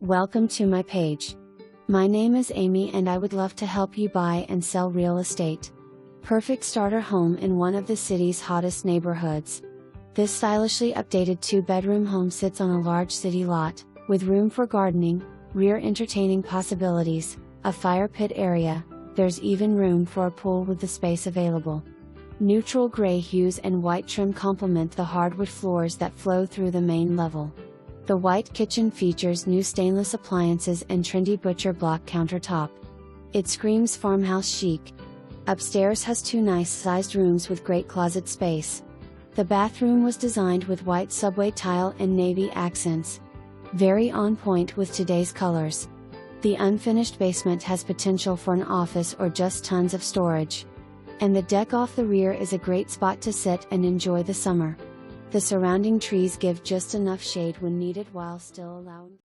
Welcome to my page. My name is Aimee and I would love to help you buy and sell real estate. Perfect starter home in one of the city's hottest neighborhoods. This stylishly updated 2-bedroom home sits on a large city lot, with room for gardening, rear entertaining possibilities, a fire pit area. There's even room for a pool with the space available. Neutral gray hues and white trim complement the hardwood floors that flow through the main level. The white kitchen features new stainless appliances and trendy butcher block countertop. It screams farmhouse chic. Upstairs has 2 nice-sized rooms with great closet space. The bathroom was designed with white subway tile and navy accents. Very on point with today's colors. The unfinished basement has potential for an office or just tons of storage. And the deck off the rear is a great spot to sit and enjoy the summer. The surrounding trees give just enough shade when needed while still allowing